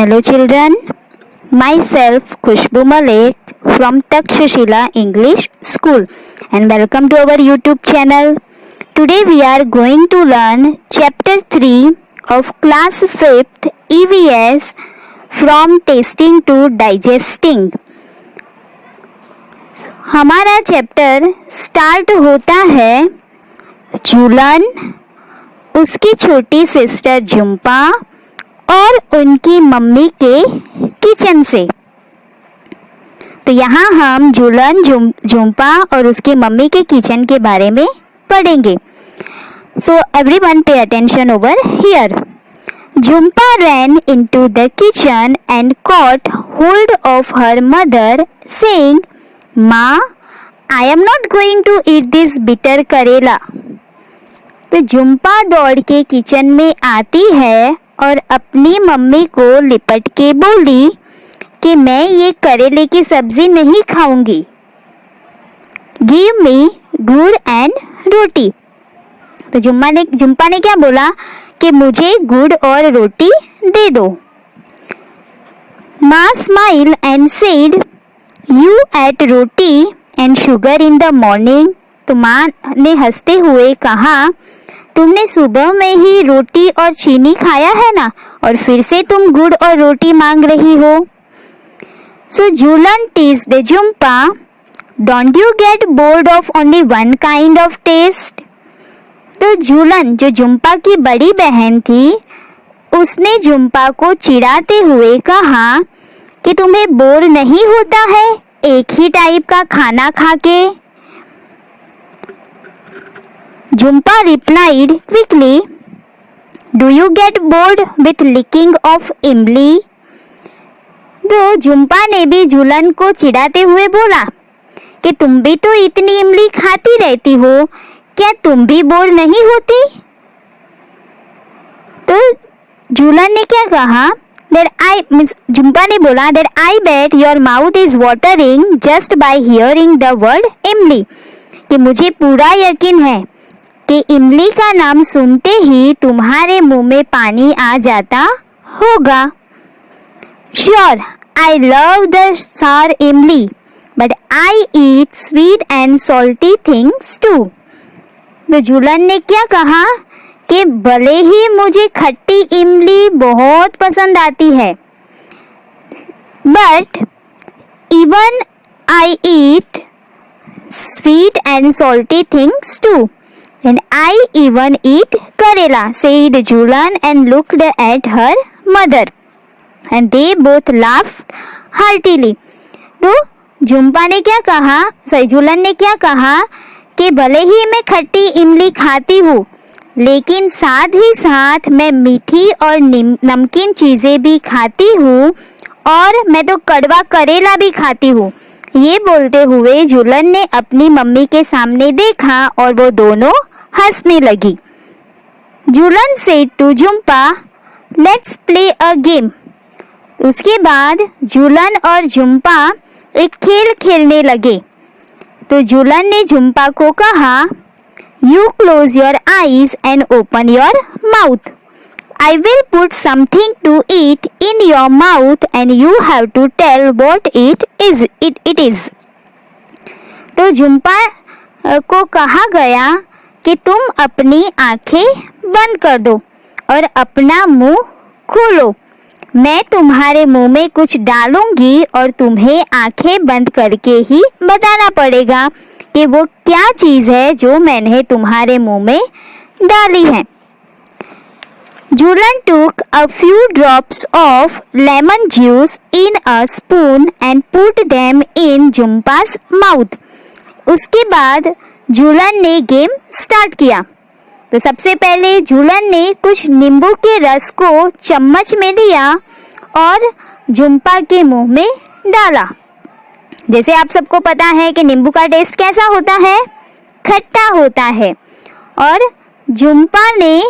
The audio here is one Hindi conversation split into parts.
Hello children, myself Khushbu Malik from Takshashila English School and welcome to our YouTube channel. Today we are going to learn chapter 3 of class 5th EVS from tasting to digesting. हमारा चैप्टर स्टार्ट होता है जूलन, उसकी छोटी सिस्टर झुम्पा और उनकी मम्मी के किचन से। तो यहाँ हम जूलन, झुम्पा और उसकी मम्मी के किचन के बारे में पढ़ेंगे। So everyone pay attention over here. Jhumpa ran into the kitchen and caught hold of her mother, saying, "Ma, I am not going to eat this bitter करेला." तो झुम्पा दौड़ के किचन में आती है और अपनी मम्मी को लिपट के बोली कि मैं ये करेले की सब्जी नहीं खाऊंगी। गिव मी गुड़ एंड रोटी। तो झुम्पा ने क्या बोला कि मुझे गुड़ और रोटी दे दो। माँ smile and said, you ate roti and sugar in the morning. तो माँ ने हंसते हुए कहा, तुमने सुबह में ही रोटी और चीनी खाया है ना, और फिर से तुम गुड़ और रोटी मांग रही हो। So Julan teased Jhumpa, don't you get bored of only one kind of taste. तो जूलन, जो झुम्पा की बड़ी बहन थी, उसने झुम्पा को चिढ़ाते हुए कहा कि तुम्हें बोर नहीं होता है एक ही टाइप का खाना खा के। Jhumpa replied quickly, "Do you get bored with licking of इमली?" तो झुम्पा ने भी जूलन को चिढ़ाते हुए बोला कि तुम भी तो इतनी इमली खाती रहती हो, क्या तुम भी बोर नहीं होती? तो जूलन ने क्या कहा, झुम्पा ने बोला, that I bet your mouth is watering just by hearing the word इमली, कि मुझे पूरा यकीन है कि इमली का नाम सुनते ही तुम्हारे मुंह में पानी आ जाता होगा। Sure, I love the sour imli, but I eat sweet and salty things too. तो जूलन ने क्या कहा कि भले ही मुझे खट्टी इमली बहुत पसंद आती है, but even I eat sweet and salty things too, and I even eat karela, said Julan and looked at her mother, and they both laughed heartily. तो झुम्पा ने क्या कहा, जूलन ने क्या कहा कि भले ही मैं खट्टी इमली खाती हूँ, लेकिन साथ ही साथ मैं मीठी और नमकीन चीज़ें भी खाती हूँ, और मैं तो कड़वा करेला भी खाती हूँ। ये बोलते हुए जूलन ने अपनी मम्मी के सामने देखा और वो दोनों हंसने लगी। Julan said to Jhumpa, let's play a game. उसके बाद जूलन और झुम्पा एक खेल खेलने लगे। तो जूलन ने झुम्पा को कहा, you close your eyes and open your mouth. I will put something to eat in your mouth and you have to tell what it is. तो झुम्पा को कहा गया कि तुम अपनी आंखें बंद कर दो और अपना मुंह खोलो। मैं तुम्हारे मुंह में कुछ डालूंगी और तुम्हें आंखें बंद करके ही बताना पड़ेगा कि वो क्या चीज़ है जो मैंने तुम्हारे मुंह में डाली है। Jhulan took a few drops of lemon juice in a spoon and put them in Jhumpa's mouth. उसके बाद जूलन ने गेम स्टार्ट किया। तो सबसे पहले जूलन ने कुछ नींबू के रस को चम्मच में लिया और झुम्पा के मुंह में डाला। जैसे आप सबको पता है कि नींबू का टेस्ट कैसा होता है, खट्टा होता है, और झुम्पा ने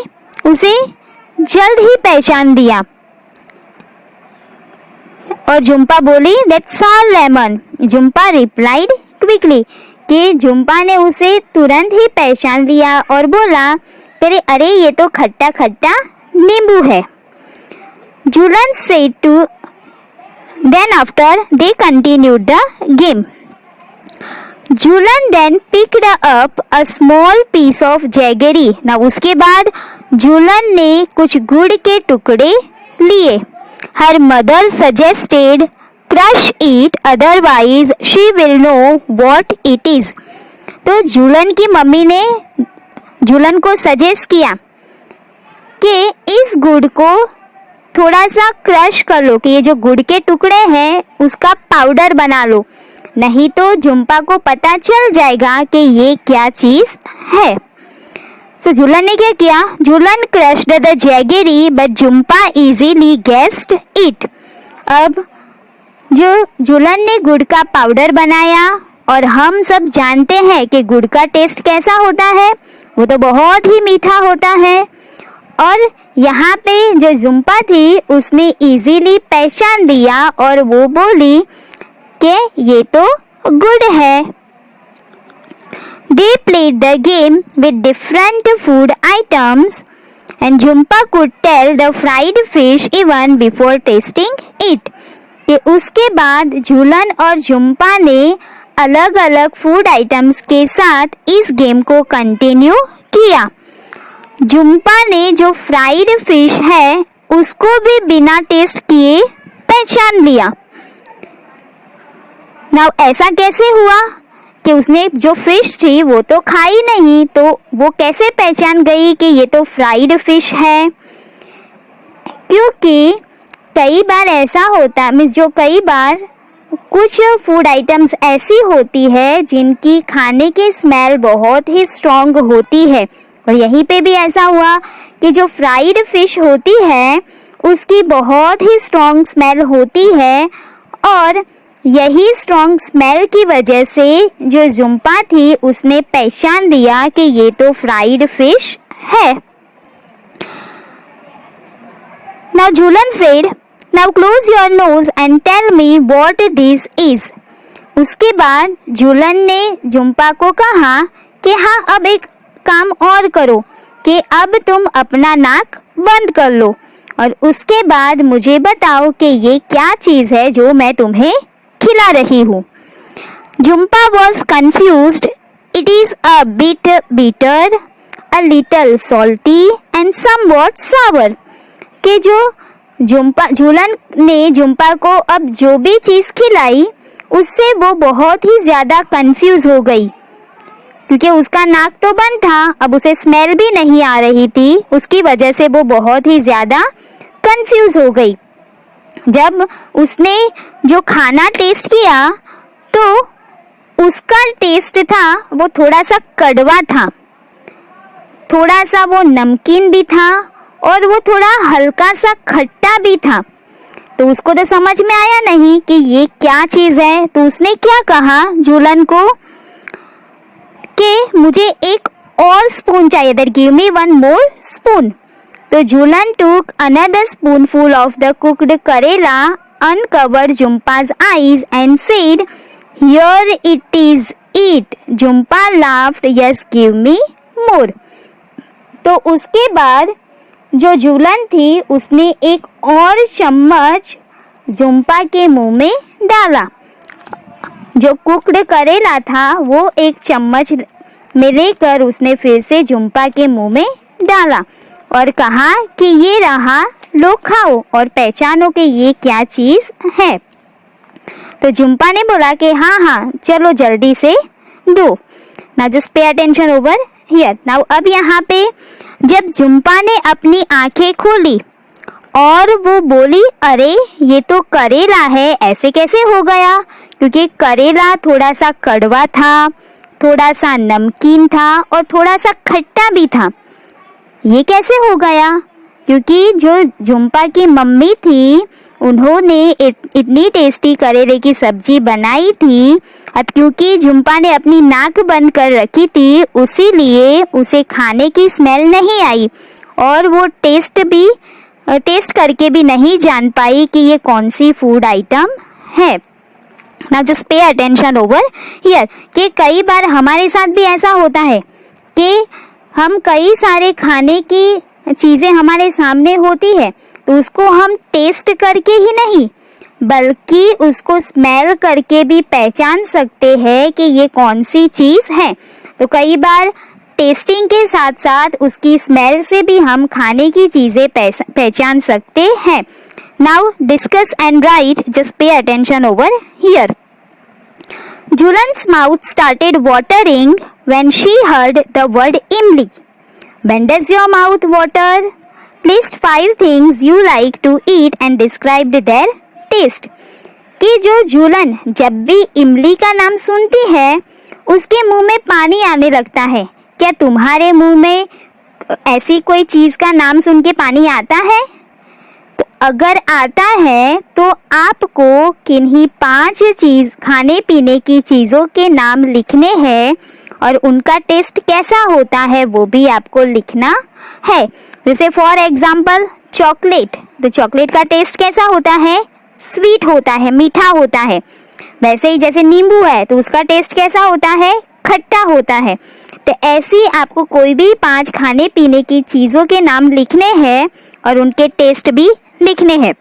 उसे जल्द ही पहचान दिया और झुम्पा बोली, that's all lemon. Jhumpa replied quickly, कि झुम्पा ने उसे तुरंत ही पहचान लिया और बोला, अरे ये तो खट्टा खट्टा नींबू है। Julan said to. Then after they continued the game. Julan then picked up a small piece of jaggery. Now उसके बाद जुलन ने कुछ गुड़ के टुकड़े लिए. Her mother suggested crush it, otherwise she will know what it is. तो जुलन की मम्मी ने जुलन को सजेस्ट किया कि इस गुड़ को थोड़ा सा क्रश कर लो, कि ये जो गुड़ के टुकड़े हैं उसका पाउडर बना लो, नहीं तो झुम्पा को पता चल जाएगा कि ये क्या चीज है. सो जुलन ने क्या किया? Julan crushed the jaggery but Jhumpa easily guessed it. अब जो जुलन ने गुड़ का पाउडर बनाया, और हम सब जानते हैं कि गुड़ का टेस्ट कैसा होता है, वो तो बहुत ही मीठा होता है. और यहाँ पे जो झुम्पा थी उसने इजीली पहचान लिया और वो बोली कि ये तो गुड़ है. They played the game with different food items and Jhumpa could tell the fried fish even before tasting it. कि उसके बाद झूलन और झुम्पा ने अलग अलग फूड आइटम्स के साथ इस गेम को कंटिन्यू किया. झुम्पा ने जो फ्राइड फिश है उसको भी बिना टेस्ट किए पहचान लिया. नाउ ऐसा कैसे हुआ कि उसने जो फिश थी वो तो खाई नहीं, तो वो कैसे पहचान गई कि ये तो फ्राइड फिश है? क्योंकि कई बार ऐसा होता है, जो कई बार कुछ फूड आइटम्स ऐसी होती है जिनकी खाने की स्मेल बहुत ही स्ट्रॉन्ग होती है, और यहीं पे भी ऐसा हुआ कि जो फ्राइड फिश होती है उसकी बहुत ही स्ट्रॉन्ग स्मेल होती है, और यही स्ट्रॉन्ग स्मेल की वजह से जो झुम्पा थी उसने पहचान लिया कि ये तो फ्राइड फिश है. Now Julan said, "Now close your nose and tell me what this is." उसके बाद जुलन ने झुम्पा को कहा कि हाँ, अब एक काम और करो कि अब तुम अपना नाक बंद कर लो और उसके बाद मुझे बताओ कि ये क्या चीज़ है जो मैं तुम्हें खिला रही हूँ. Jhumpa was confused. It is a bit bitter, a little salty and somewhat sour. कि जो जुलन ने झुम्पा को अब जो भी चीज़ खिलाई उससे वो बहुत ही ज़्यादा कंफ्यूज हो गई, क्योंकि उसका नाक तो बंद था, अब उसे स्मेल भी नहीं आ रही थी, उसकी वजह से वो बहुत ही ज़्यादा कंफ्यूज हो गई. जब उसने जो खाना टेस्ट किया तो उसका टेस्ट था वो थोड़ा सा कड़वा था, थोड़ा सा वो नमकीन भी था और वो थोड़ा हल्का सा खट्टा भी था. तो उसको तो समझ में आया नहीं कि ये क्या चीज़ है. तो उसने क्या कहा जुलन को कि मुझे एक और स्पून चाहिए, that give me one more spoon. तो जुलन took another spoonful of the cooked karela, uncovered Jhumpa's eyes and said, "Here it is, eat." Jhumpa laughed, "Yes, give me more." तो उसके बाद जो जुलन थी उसने एक और चम्मच झुम्पा के मुंह में डाला. जो कुकड करेला था वो एक चम्मच में लेकर उसने फिर से झुम्पा के मुंह में डाला और कहा कि ये रहा, लो खाओ और पहचानो कि ये क्या चीज़ है. तो झुम्पा ने बोला कि हाँ हाँ चलो जल्दी से दो. Now just pay attention over here. Now अब यहाँ पे जब झुम्पा ने अपनी आंखें खोली और वो बोली, अरे ये तो करेला है, ऐसे कैसे हो गया? क्योंकि करेला थोड़ा सा कड़वा था, थोड़ा सा नमकीन था और थोड़ा सा खट्टा भी था. ये कैसे हो गया? क्योंकि जो झुम्पा की मम्मी थी उन्होंने इतनी टेस्टी करेले की सब्जी बनाई थी. अब क्योंकि झुम्पा ने अपनी नाक बंद कर रखी थी उसीलिए उसे खाने की स्मेल नहीं आई और वो टेस्ट करके भी नहीं जान पाई कि ये कौन सी फूड आइटम है. Now just pay attention over here कि कई बार हमारे साथ भी ऐसा होता है कि हम कई सारे खाने की चीज़ें हमारे सामने होती है तो उसको हम टेस्ट करके ही नहीं बल्कि उसको स्मेल करके भी पहचान सकते हैं कि ये कौन सी चीज़ है। तो कई बार टेस्टिंग के साथ साथ उसकी स्मेल से भी हम खाने की चीज़ें पहचान सकते हैं। Now discuss and right, just pay attention over here. Julan's mouth started watering when she heard the word imli. When does your mouth water? List 5 things you like to eat and describe their taste. कि जो जुलन जब भी इमली का नाम सुनती है उसके मुंह में पानी आने लगता है। क्या तुम्हारे मुंह में ऐसी कोई चीज़ का नाम सुन के पानी आता है? तो अगर आता है तो आपको किन्हीं 5 चीज़ खाने पीने की चीज़ों के नाम लिखने हैं और उनका टेस्ट कैसा होता है वो भी आपको लिखना है। जैसे फॉर एग्जाम्पल चॉकलेट, तो चॉकलेट का टेस्ट कैसा होता है? स्वीट होता है, मीठा होता है। वैसे ही जैसे नींबू है तो उसका टेस्ट कैसा होता है? खट्टा होता है। तो ऐसी आपको कोई भी 5 खाने पीने की चीज़ों के नाम लिखने हैं और उनके टेस्ट भी लिखने हैं।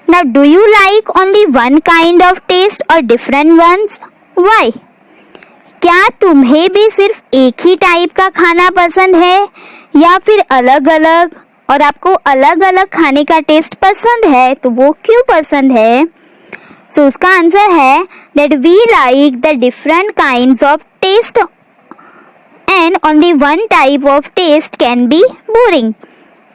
Now do you like only one kind of taste or different ones? Why? क्या तुम्हें भी सिर्फ एक ही टाइप का खाना पसंद है या फिर अलग अलग, और आपको अलग अलग खाने का टेस्ट पसंद है तो वो क्यों पसंद है? सो उसका आंसर है that we like the different kinds of taste and only one type of taste can be boring.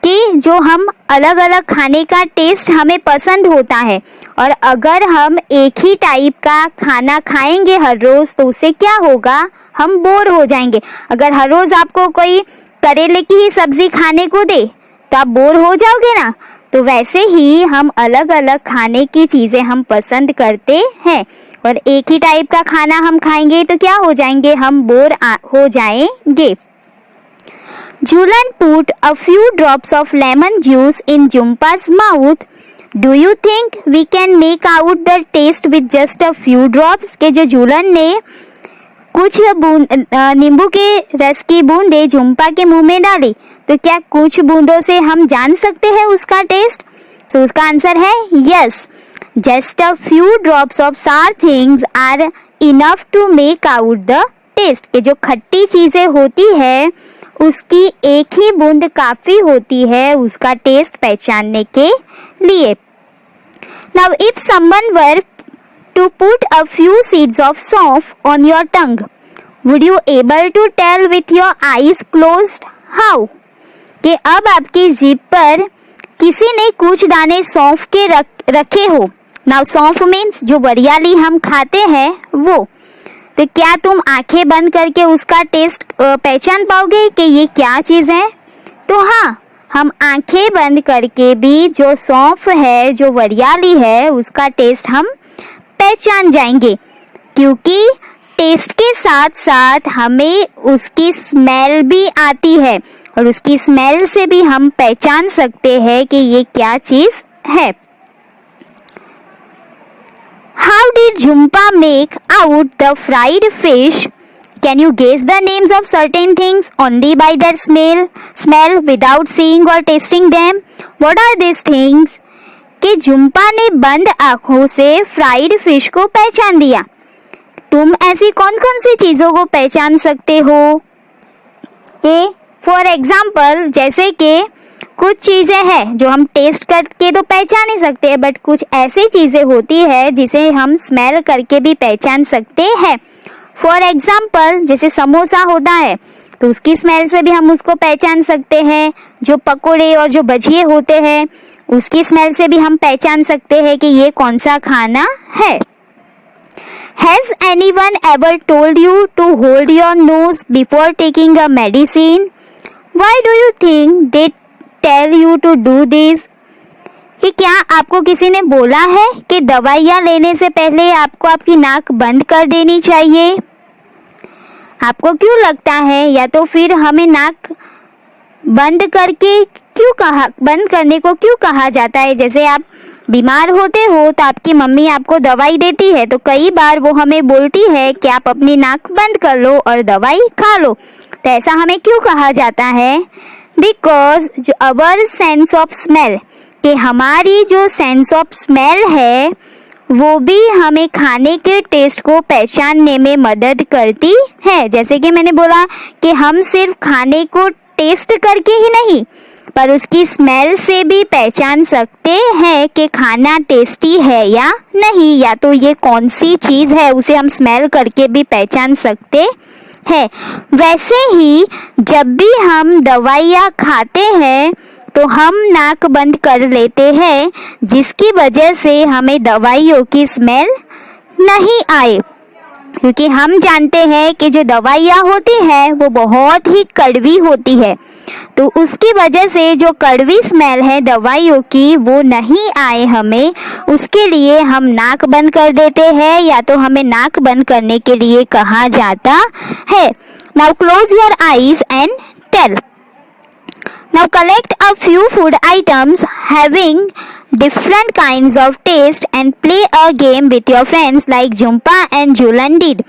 कि जो हम अलग अलग खाने का टेस्ट हमें पसंद होता है और अगर हम एक ही टाइप का खाना खाएंगे हर रोज़ तो उससे क्या होगा? हम बोर हो जाएंगे। अगर हर रोज़ आपको कोई करेले की ही सब्ज़ी खाने को दे तो आप बोर हो जाओगे ना। तो वैसे ही हम अलग अलग खाने की चीज़ें हम पसंद करते हैं और एक ही टाइप का खाना हम खाएंगे तो क्या हो जाएंगे? हम बोर हो जाएंगे। Julan put a few drops of lemon juice in Jumpa's mouth. Do you think we can make out the taste with just a few drops? के जो जुलन ने कुछ नींबू के रस की बूंदें जुम्पा के मुंह में डाली तो क्या कुछ बूंदों से हम जान सकते हैं उसका टेस्ट? तो उसका आंसर है yes, just a few drops of sour things are enough to make out the taste. के जो खट्टी चीज़ें होती है उसकी एक ही बूंद काफ़ी होती है उसका टेस्ट पहचानने के लिए। Now if someone were to put a few seeds of सौंफ on your tongue, would you able to tell with your eyes closed? How? कि अब आपकी जीभ पर किसी ने कुछ दाने सौंफ के रखे हो। नाउ सौंफ मीन्स जो वरियाली हम खाते हैं वो। तो क्या तुम आंखें बंद करके उसका टेस्ट पहचान पाओगे कि ये क्या चीज़ है? तो हाँ, हम आंखें बंद करके भी जो सौंफ है, जो वरियाली है, उसका टेस्ट हम पहचान जाएंगे क्योंकि टेस्ट के साथ साथ हमें उसकी स्मेल भी आती है और उसकी स्मेल से भी हम पहचान सकते हैं कि ये क्या चीज़ है। How did Jhumpa make out the fried fish? Can you guess the names of certain things only by their smell without seeing or tasting them? What are these things? कि झुम्पा ने बंद आँखों से फ्राइड फिश को पहचान लिया। तुम ऐसी कौन कौन सी चीज़ों को पहचान सकते हो? कि फॉर एग्जाम्पल जैसे कि कुछ चीज़ें हैं जो हम टेस्ट करके तो पहचान नहीं सकते, बट कुछ ऐसी चीज़ें होती है जिसे हम स्मेल करके भी पहचान सकते हैं। फॉर एग्जाम्पल जैसे समोसा होता है तो उसकी स्मेल से भी हम उसको पहचान सकते हैं। जो पकोड़े और जो भजिए होते हैं उसकी स्मेल से भी हम पहचान सकते हैं कि ये कौन सा खाना है। Has anyone ever told you to hold your nose before taking a medicine? Why do you think they tell you to do this? कि क्या आपको किसी ने बोला है कि दवाइयाँ लेने से पहले आपको आपकी नाक बंद कर देनी चाहिए? आपको क्यों लगता है, या तो फिर हमें नाक बंद करने को क्यों कहा जाता है? जैसे आप बीमार होते हो तो आपकी मम्मी आपको दवाई देती है तो कई बार वो हमें बोलती है कि आप अपनी नाक बंद कर लो और दवाई खा लो। तो ऐसा हमें क्यों कहा जाता है? बिकॉज जो अवर सेंस ऑफ स्मेल, कि हमारी जो सेंस ऑफ स्मेल है वो भी हमें खाने के टेस्ट को पहचानने में मदद करती है। जैसे कि मैंने बोला कि हम सिर्फ खाने को टेस्ट करके ही नहीं पर उसकी स्मेल से भी पहचान सकते हैं कि खाना टेस्टी है या नहीं, या तो ये कौन सी चीज़ है उसे हम स्मेल करके भी पहचान सकते हैं। वैसे ही जब भी हम दवाइयाँ खाते हैं तो हम नाक बंद कर लेते हैं, जिसकी वजह से हमें दवाइयों की स्मेल नहीं आए, क्योंकि हम जानते हैं कि जो दवाइयाँ होती हैं वो बहुत ही कड़वी होती है। तो उसकी वजह से जो कड़वी स्मेल है दवाइयों की वो नहीं आए हमें, उसके लिए हम नाक बंद कर देते हैं, या तो हमें नाक बंद करने के लिए कहा जाता है। Now close your eyes and tell. Now collect a few food items having different kinds of taste and play a game with your friends like Jhumpa and Julan did.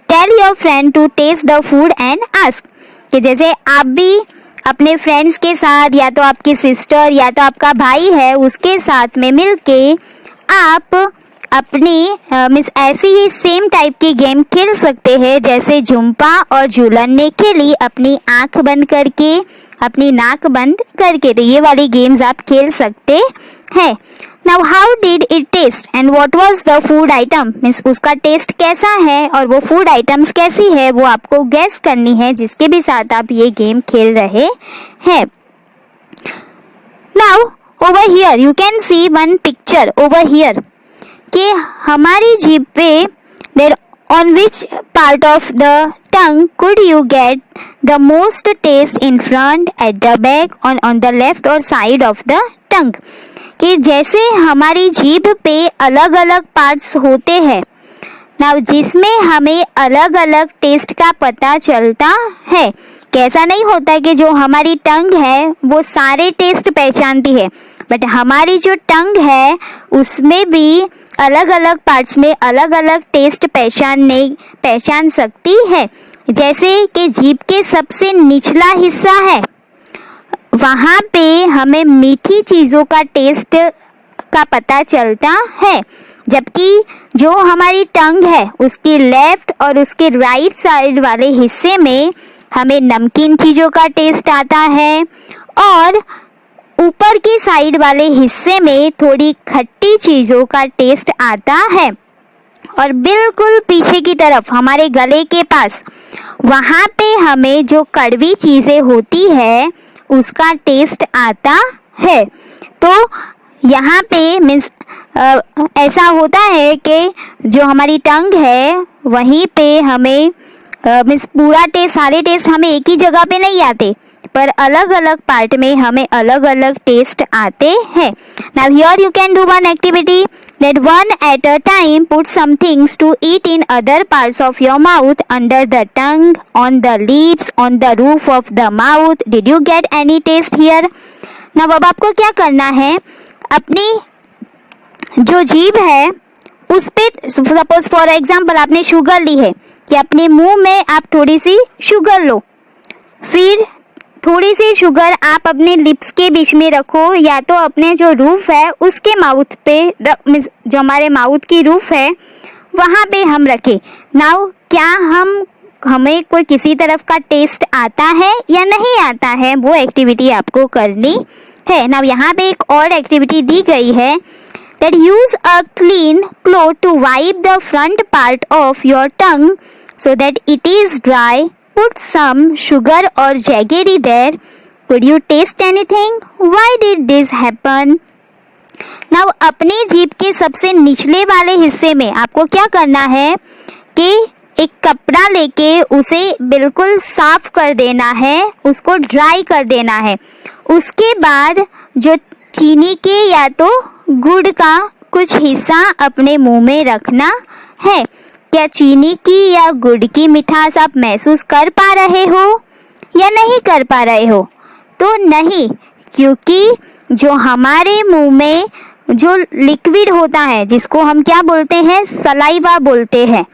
Tell your friend to taste the food and ask. कि जैसे आप भी अपने फ्रेंड्स के साथ या तो आपकी सिस्टर या तो आपका भाई है उसके साथ में मिलके आप अपनी मीन्स ऐसी ही सेम टाइप की गेम खेल सकते हैं जैसे झुम्पा और झूलन ने खेली, अपनी आंख बंद करके, अपनी नाक बंद करके। तो ये वाली गेम्स आप खेल सकते हैं। Now how did it taste and what was the food item, means उसका टेस्ट कैसा है और वो फूड आइटम्स कैसी है वो आपको गेस करनी है, जिसके भी साथ आप ये गेम खेल रहे हैं। Now over here you can see one picture over here, कि हमारी जीभ पे there on which part of the tongue could you get the most taste in front, at the back, on the left or side of the tongue। कि जैसे हमारी जीभ पे अलग अलग पार्ट्स होते हैं ना, जिसमें हमें अलग अलग टेस्ट का पता चलता है। कैसा नहीं होता कि जो हमारी टंग है वो सारे टेस्ट पहचानती है, बट हमारी जो टंग है उसमें भी अलग अलग पार्ट्स में अलग अलग टेस्ट पहचान सकती है। जैसे कि जीभ के सबसे निचला हिस्सा है, वहाँ पे हमें मीठी चीज़ों का टेस्ट का पता चलता है, जबकि जो हमारी टंग है उसकी लेफ्ट और उसके राइट साइड वाले हिस्से में हमें नमकीन चीज़ों का टेस्ट आता है, और ऊपर की साइड वाले हिस्से में थोड़ी खट्टी चीज़ों का टेस्ट आता है, और बिल्कुल पीछे की तरफ हमारे गले के पास वहाँ पे हमें जो कड़वी चीज़ें होती है उसका टेस्ट आता है। तो यहाँ पे मीन्स ऐसा होता है कि जो हमारी टंग है वहीं पे हमें मीन्स पूरा टेस्ट, सारे टेस्ट हमें एक ही जगह पे नहीं आते, पर अलग अलग पार्ट में हमें अलग अलग टेस्ट आते हैं। Now here you can do one activity, that one at a time put some things to eat in other parts of your mouth, under the tongue, on the lips, on the roof of the mouth. Did you get any taste here? Now अब आपको क्या करना है, अपनी जो जीभ है उस पे सपोज फॉर एग्जाम्पल आपने शुगर ली है, कि अपने मुंह में आप थोड़ी सी शुगर लो, फिर थोड़ी सी शुगर आप अपने लिप्स के बीच में रखो, या तो अपने जो रूफ है उसके माउथ पे जो हमारे माउथ की रूफ है वहाँ पे हम रखें। नाउ क्या हमें कोई किसी तरफ का टेस्ट आता है या नहीं आता है, वो एक्टिविटी आपको करनी है। नाउ यहाँ पे एक और एक्टिविटी दी गई है, that use a clean cloth to wipe the front part of your tongue so that it is dry. Put some sugar or jaggery there. Could you taste anything? Why did this happen? Now अपनी जीभ के सबसे निचले वाले हिस्से में आपको क्या करना है कि एक कपड़ा लेके उसे बिल्कुल साफ कर देना है, उसको ड्राई कर देना है। उसके बाद जो चीनी के या तो गुड़ का कुछ हिस्सा अपने मुंह में रखना है। क्या चीनी की या गुड़ की मिठास आप महसूस कर पा रहे हो या नहीं कर पा रहे हो? तो नहीं, क्योंकि जो हमारे मुंह में जो लिक्विड होता है जिसको हम क्या बोलते हैं, सलाइवा बोलते हैं,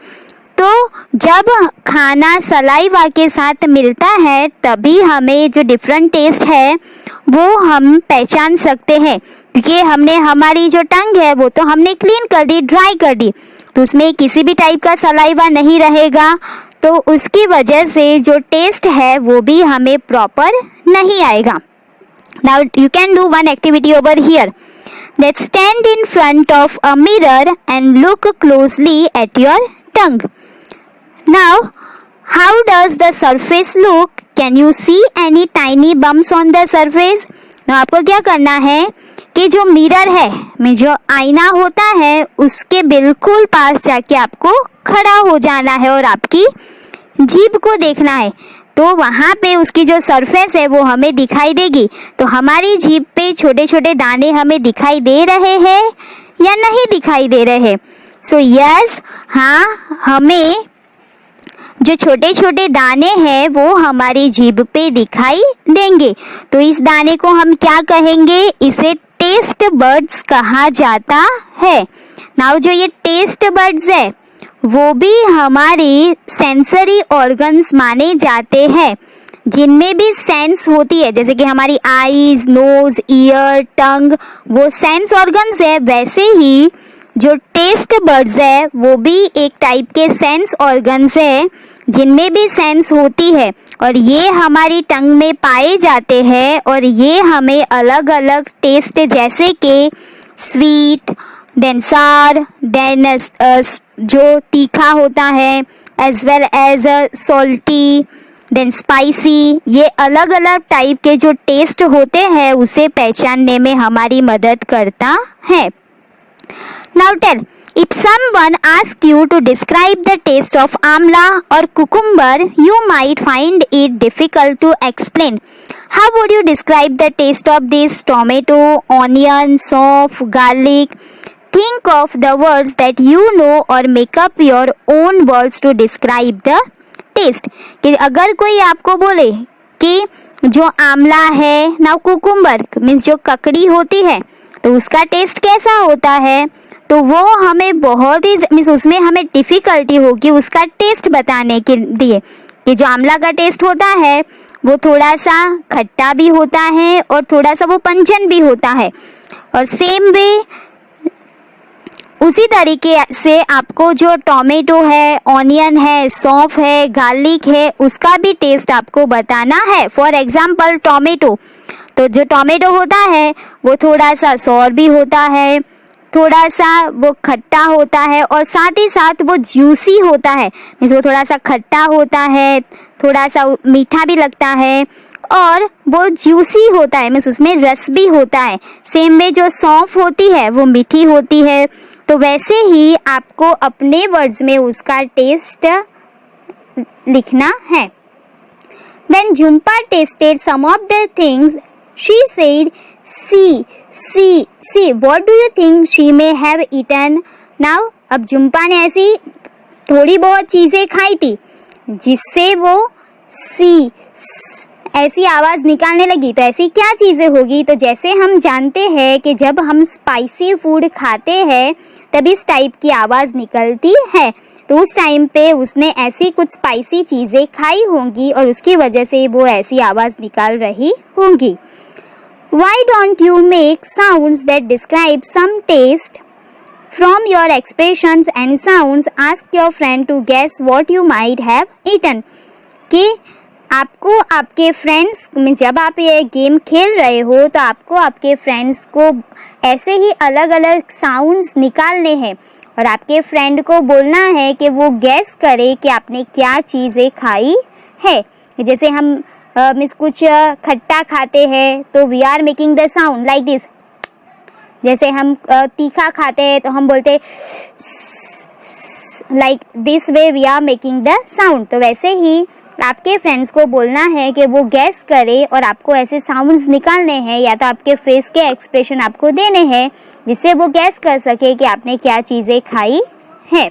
तो तो जब खाना सलाइवा के साथ मिलता है तभी हमें जो डिफरेंट टेस्ट है वो हम पहचान सकते हैं, क्योंकि हमने हमारी जो टंग है वो तो हमने क्लीन कर दी, ड्राई कर दी, तो उसमें किसी भी टाइप का सलाइवा नहीं रहेगा, तो उसकी वजह से जो टेस्ट है वो भी हमें प्रॉपर नहीं आएगा. Now you can do one activity over here. Let's stand in front of a mirror and look closely at your tongue. Now, how does the surface look? Can you see any tiny bumps on the surface? Now आपको क्या करना है कि जो मिरर है, में जो आईना होता है, उसके बिल्कुल पास जाके आपको खड़ा हो जाना है और आपकी जीभ को देखना है. तो वहाँ पे उसकी जो सरफेस है वो हमें दिखाई देगी. तो हमारी जीभ पे छोटे छोटे दाने हमें दिखाई दे रहे हैं या नहीं दिखाई दे रहे हैं? सो यस, हाँ, हमें जो छोटे छोटे दाने हैं वो हमारी जीभ पे दिखाई देंगे. तो इस दाने को हम क्या कहेंगे? इसे टेस्ट बड्स कहा जाता है. नाउ जो ये टेस्ट बड्स है वो भी हमारी सेंसरी ऑर्गन्स माने जाते हैं, जिनमें भी सेंस होती है, जैसे कि हमारी आईज, नोज, ईयर, टंग, वो सेंस ऑर्गन्स है. वैसे ही जो टेस्ट बड्स है वो भी एक टाइप के सेंस ऑर्गन्स है, जिनमें भी सेंस होती है, और ये हमारी टंग में पाए जाते हैं, और ये हमें अलग अलग टेस्ट, जैसे कि स्वीट, देन सार, देन जो तीखा होता है, as well as salty, then spicy, ये अलग अलग टाइप के जो टेस्ट होते हैं उसे पहचानने में हमारी मदद करता है. Now tell, if someone asks you to describe the taste of amla or cucumber, you might find it difficult to explain. How would you describe the taste of this tomato, onion, sauce, garlic? Think of the words that you know or make up your own words to describe the taste. कि अगर कोई आपको बोले कि जो आमला है, ना कुकुम्बर मीन्स जो ककड़ी होती है, तो उसका टेस्ट कैसा होता है, तो वो हमें बहुत ही मीन्स उसमें हमें डिफ़िकल्टी होगी उसका टेस्ट बताने के लिए. कि जो आमला का टेस्ट होता है वो थोड़ा सा खट्टा भी होता है और थोड़ा सा वो पंचन भी होता है. और सेम वे उसी तरीके से आपको जो टोमेटो है, ऑनियन है, सौंफ है, गार्लिक है, उसका भी टेस्ट आपको बताना है. फॉर एग्जाम्पल टोमेटो, तो जो टोमेटो होता है वो थोड़ा सा सॉर भी होता है, थोड़ा सा वो खट्टा होता है, और साथ ही साथ वो जूसी होता है, मीन्स वो थोड़ा सा खट्टा होता है, थोड़ा सा मीठा भी लगता है, और वो जूसी होता है, मीन्स उसमें रस भी होता है. सेम वे जो सौंफ होती है वो मीठी होती है. तो वैसे ही आपको अपने वर्ड्स में उसका टेस्ट लिखना है. When Jhumpa tasted some of the things, she said, see, what do you think she may have eaten? Now, अब जुम्पा ने ऐसी थोड़ी बहुत चीज़ें खाई थी जिससे वो सी ऐसी आवाज़ निकालने लगी. तो ऐसी क्या चीज़ें होगी? तो जैसे हम जानते हैं कि जब हम स्पाइसी फूड खाते हैं तब इस टाइप की आवाज़ निकलती है, तो उस टाइम पे उसने ऐसी कुछ स्पाइसी चीज़ें खाई होंगी और उसकी वजह से वो ऐसी आवाज़ निकाल रही होंगी. Why don't you make sounds that describe some taste? From your expressions and sounds, ask your friend to guess what you might have eaten. कि आपको आपके फ्रेंड्स में जब आप ये गेम खेल रहे हो तो आपको आपके फ्रेंड्स को ऐसे ही अलग अलग साउंड्स निकालने हैं और आपके फ्रेंड को बोलना है कि वो गैस करे कि आपने क्या चीज़ें खाई है. जैसे हम मीन्स कुछ खट्टा खाते हैं तो we are making the sound like this. जैसे हम तीखा खाते हैं तो हम बोलते like this way we are making the sound. तो वैसे ही आपके फ्रेंड्स को बोलना है कि वो गैस करे और आपको ऐसे साउंड्स निकालने हैं या तो आपके फेस के एक्सप्रेशन आपको देने हैं जिससे वो गैस कर सके कि आपने क्या चीज़ें खाई है.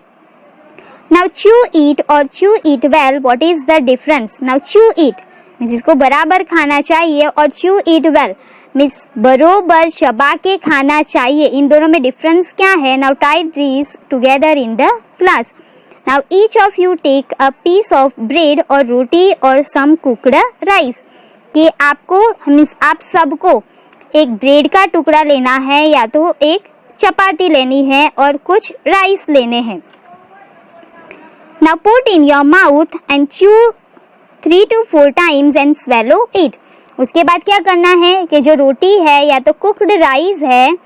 नाउ chew eat और chew eat well, what is the difference? Now chew eat means इसको बराबर खाना चाहिए और chew eat well मीन्स बरोबर चबा के खाना चाहिए. इन दोनों में डिफरेंस क्या है? Now tie this together in the class. Now each of you take a piece of bread or roti or some cooked rice. कि आपको मीन्स आप सबको एक ब्रेड का टुकड़ा लेना है या तो एक चपाती लेनी है और कुछ राइस लेने हैं. Now put in your mouth and chew 3 to 4 times and swallow it. उसके बाद क्या करना है कि जो रोटी है या तो कुक्ड राइस है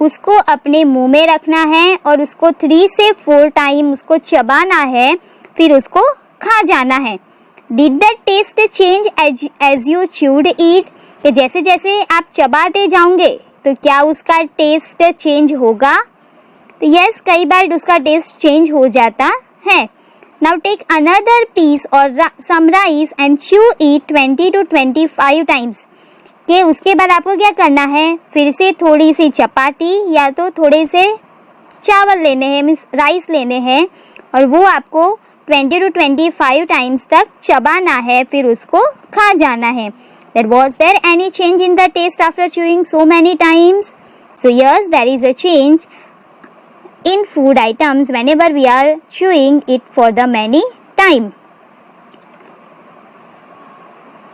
उसको अपने मुंह में रखना है और उसको 3 से 4 टाइम उसको चबाना है, फिर उसको खा जाना है. Did the taste change as you chewed it? कि जैसे जैसे आप चबाते जाओगे तो क्या उसका टेस्ट चेंज होगा? तो यस, कई बार उसका टेस्ट चेंज हो जाता है. Now take another piece or some rice and chew it 20 to 25 times. कि उसके बाद आपको क्या करना है, फिर से थोड़ी सी चपाती या तो थोड़े से चावल लेने हैं, मीन्स राइस लेने हैं और वो आपको 20 to 25 टाइम्स तक चबाना है, फिर उसको खा जाना है. Was there any change in the taste after chewing so many times? So yes, there is a change in food items whenever we are chewing it for the many time.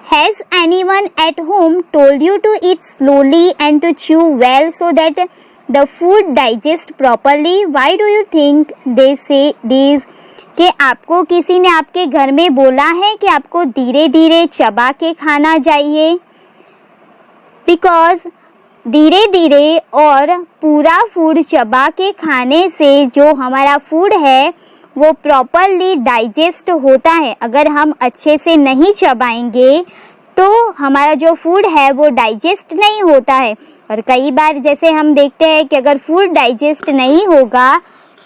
Has anyone at home told you to eat slowly and to chew well so that the food digests properly? Why do you think they say this? कि आपको किसी ने आपके घर में बोला है कि आपको धीरे धीरे चबा के खाना चाहिए? बिकॉज धीरे धीरे और पूरा फूड चबा के खाने से जो हमारा फूड है वो प्रॉपरली डाइजेस्ट होता है. अगर हम अच्छे से नहीं चबाएंगे तो हमारा जो फूड है वो डाइजेस्ट नहीं होता है. और कई बार जैसे हम देखते हैं कि अगर फूड डाइजेस्ट नहीं होगा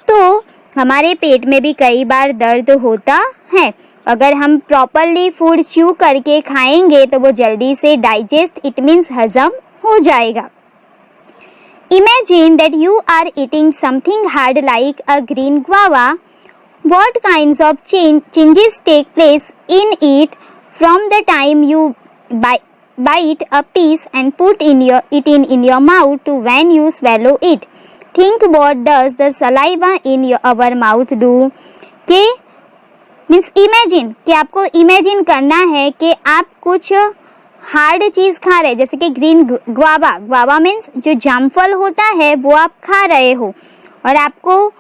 तो हमारे पेट में भी कई बार दर्द होता है. अगर हम प्रॉपरली फूड च्यू करके खाएंगे तो वो जल्दी से डाइजेस्ट, इट मीन्स हजम हो जाएगा. Imagine that you are eating something hard like a green guava. What kinds of changes take place in it from the time you bite a piece and put it in your mouth to when you swallow it? Think what does the saliva in our mouth do? कि मीन्स इमेजिन कि आपको इमेजिन करना है कि आप कुछ हार्ड चीज़ खा रहे हैं, जैसे कि ग्रीन ग्वावा मीन्स जो जामफल होता है वो आप खा रहे हो और आपको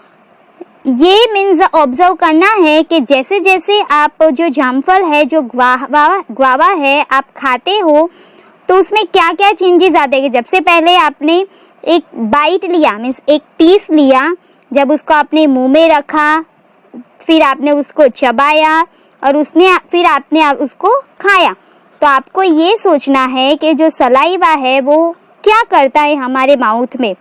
ये मीन्स ऑब्जर्व करना है कि जैसे जैसे आप जो जामफल है, जो ग्वावा है आप खाते हो तो उसमें क्या क्या चेंजेस आते हैं. जब से पहले आपने एक बाइट लिया मीन्स एक पीस लिया, जब उसको आपने मुंह में रखा, फिर आपने उसको चबाया और फिर आपने उसको खाया, तो आपको ये सोचना है कि जो सलाइवा है वो क्या करता है हमारे माउथ में.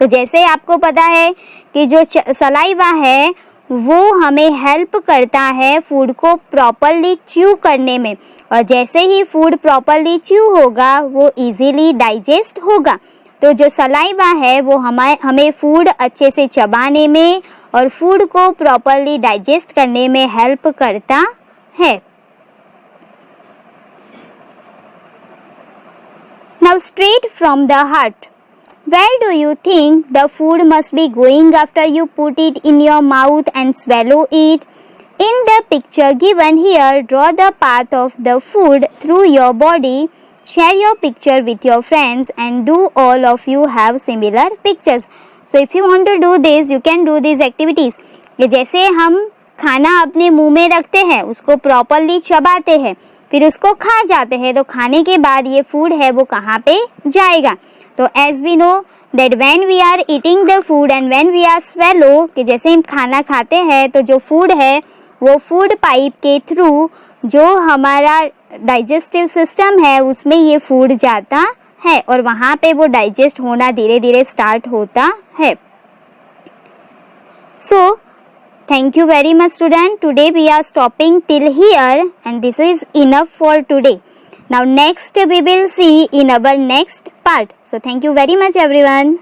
तो जैसे आपको पता है कि जो सलाइवा है वो हमें हेल्प करता है फूड को प्रॉपरली च्यू करने में, और जैसे ही फूड प्रॉपरली च्यू होगा वो इजीली डाइजेस्ट होगा. तो जो सलाइवा है वो हमें फूड अच्छे से चबाने में और फूड को प्रॉपरली डाइजेस्ट करने में हेल्प करता है. Now straight from the heart, where do you think the food must be going after you put it in your mouth and swallow it? In the picture given here, draw the path of the food through your body. Share your picture with your friends and do all of you have similar pictures. So if you want to do this, you can do these activities. ये जैसे हम खाना अपने मुंह में रखते हैं, उसको प्रॉपरली चबाते हैं, फिर उसको खा जाते हैं, तो खाने के बाद ये फूड है वो कहाँ पे जाएगा. तो as we know that when we are eating the food and when we are swallow, कि जैसे हम खाना खाते हैं तो जो फूड है वो फूड पाइप के थ्रू जो हमारा डाइजेस्टिव सिस्टम है उसमें ये फूड जाता है और वहाँ पे वो डाइजेस्ट होना धीरे धीरे स्टार्ट होता है. सो thank you very much student. Today we are stopping till here and this is enough for today. Now next we will see in our next part. So thank you very much everyone.